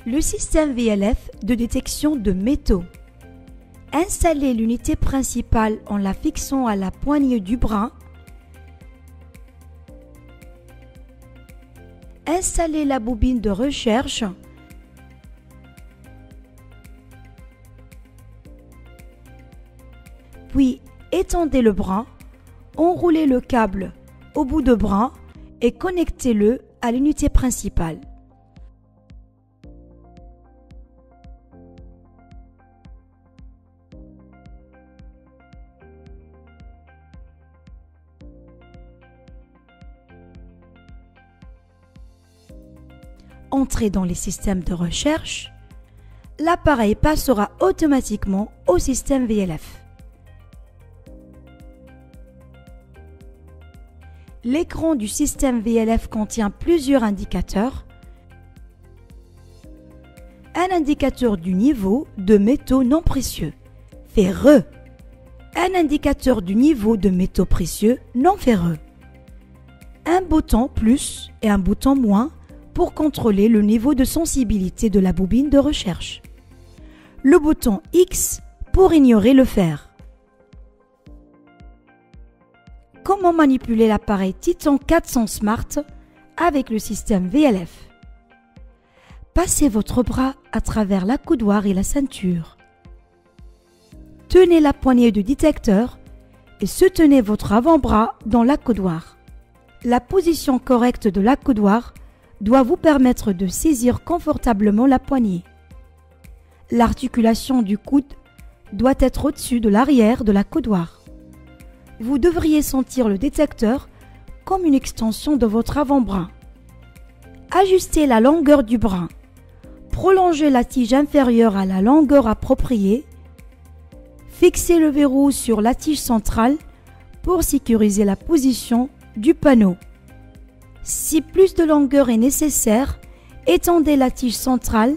Le système VLF de détection de métaux. Installez l'unité principale en la fixant à la poignée du bras. Installez la bobine de recherche. Puis étendez le bras, enroulez le câble au bout de bras et connectez-le à l'unité principale. Entrez dans les systèmes de recherche. L'appareil passera automatiquement au système VLF. L'écran du système VLF contient plusieurs indicateurs. Un indicateur du niveau de métaux non précieux, ferreux. Un indicateur du niveau de métaux précieux non ferreux. Un bouton plus et un bouton moins pour contrôler le niveau de sensibilité de la bobine de recherche. Le bouton X pour ignorer le fer. Comment manipuler l'appareil Titan 400 Smart avec le système VLF? Passez votre bras à travers l'accoudoir et la ceinture. Tenez la poignée du détecteur et soutenez votre avant-bras dans l'accoudoir. La position correcte de l'accoudoir doit vous permettre de saisir confortablement la poignée. L'articulation du coude doit être au-dessus de l'arrière de l'accoudoir. Vous devriez sentir le détecteur comme une extension de votre avant-bras. Ajustez la longueur du bras. Prolongez la tige inférieure à la longueur appropriée. Fixez le verrou sur la tige centrale pour sécuriser la position du panneau. Si plus de longueur est nécessaire, étendez la tige centrale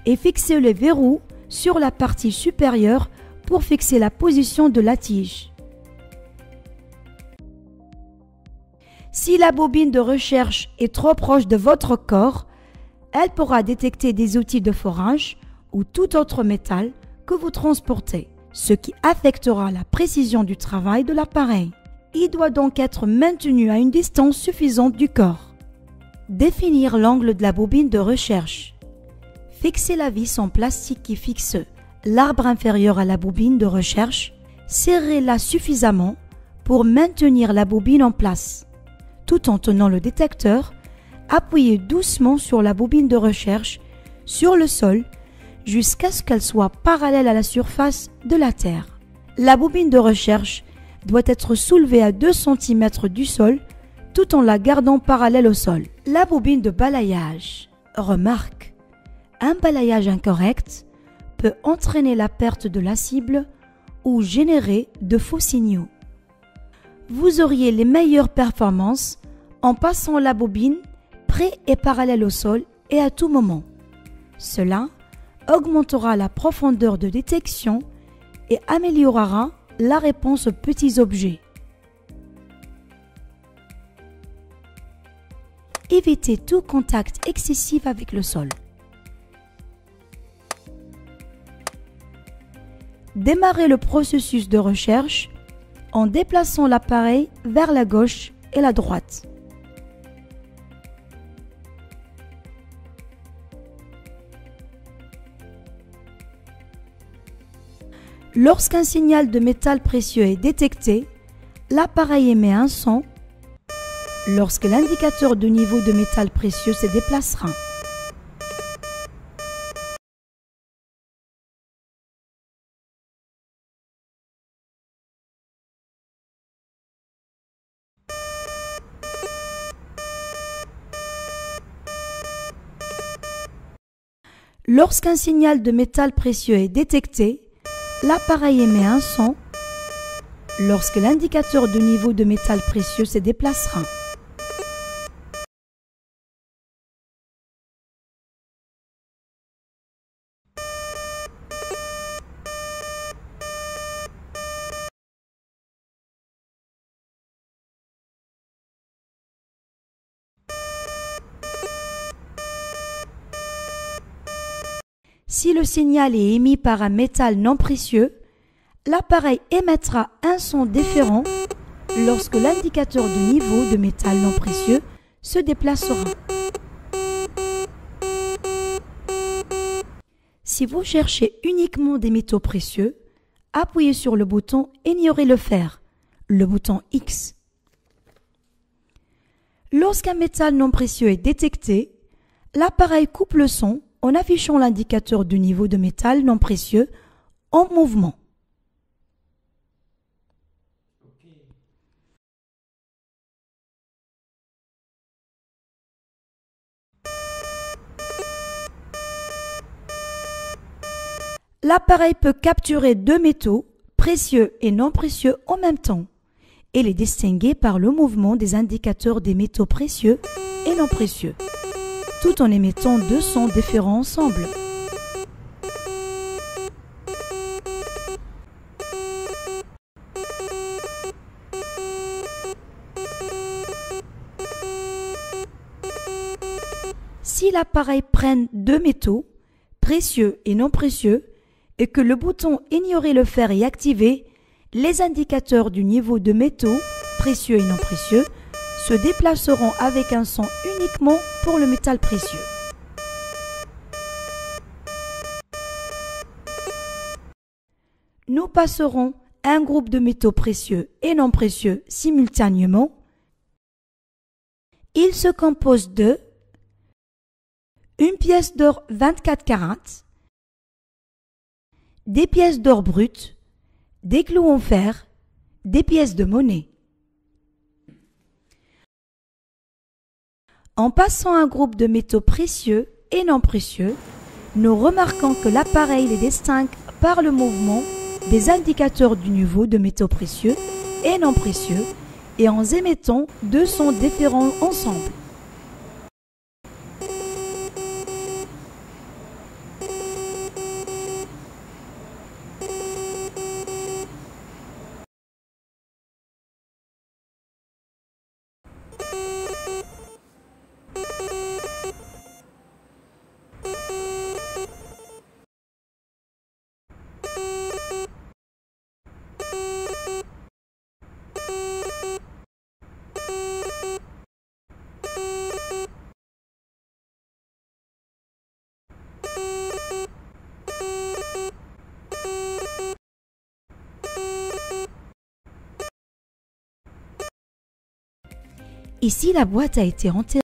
et fixez le verrou sur la partie supérieure pour fixer la position de la tige. Si la bobine de recherche est trop proche de votre corps, elle pourra détecter des outils de forage ou tout autre métal que vous transportez, ce qui affectera la précision du travail de l'appareil. Il doit donc être maintenu à une distance suffisante du corps. Définir l'angle de la bobine de recherche. Fixez la vis en plastique qui fixe l'arbre inférieur à la bobine de recherche. Serrez-la suffisamment pour maintenir la bobine en place. Tout en tenant le détecteur, appuyez doucement sur la bobine de recherche sur le sol jusqu'à ce qu'elle soit parallèle à la surface de la terre. La bobine de recherche doit être soulevée à 2 cm du sol tout en la gardant parallèle au sol. La bobine de balayage. Remarque, un balayage incorrect peut entraîner la perte de la cible ou générer de faux signaux. Vous auriez les meilleures performances en passant la bobine près et parallèle au sol et à tout moment. Cela augmentera la profondeur de détection et améliorera la réponse aux petits objets. Évitez tout contact excessif avec le sol. Démarrez le processus de recherche en déplaçant l'appareil vers la gauche et la droite. Lorsqu'un signal de métal précieux est détecté, l'appareil émet un son lorsque l'indicateur de niveau de métal précieux se déplacera. Lorsqu'un signal de métal précieux est détecté, l'appareil émet un son lorsque l'indicateur de niveau de métal précieux se déplacera. Si le signal est émis par un métal non précieux, l'appareil émettra un son différent lorsque l'indicateur de niveau de métal non précieux se déplacera. Si vous cherchez uniquement des métaux précieux, appuyez sur le bouton « Ignorer le fer », le bouton X. Lorsqu'un métal non précieux est détecté, l'appareil coupe le son en affichant l'indicateur du niveau de métal non précieux en mouvement. L'appareil peut capturer deux métaux, précieux et non précieux en même temps, et les distinguer par le mouvement des indicateurs des métaux précieux et non précieux, tout en émettant deux sons différents ensemble. Si l'appareil prenne deux métaux, précieux et non précieux, et que le bouton « Ignorer le fer » est activé, les indicateurs du niveau de métaux, précieux et non précieux, se déplaceront avec un son uniquement pour le métal précieux. Nous passerons un groupe de métaux précieux et non précieux simultanément. Il se compose de une pièce d'or 24 carats, des pièces d'or brutes, des clous en fer, des pièces de monnaie. En passant un groupe de métaux précieux et non précieux, nous remarquons que l'appareil les distingue par le mouvement des indicateurs du niveau de métaux précieux et non précieux et en émettant deux sons différents ensemble. Ici, la boîte a été enterrée.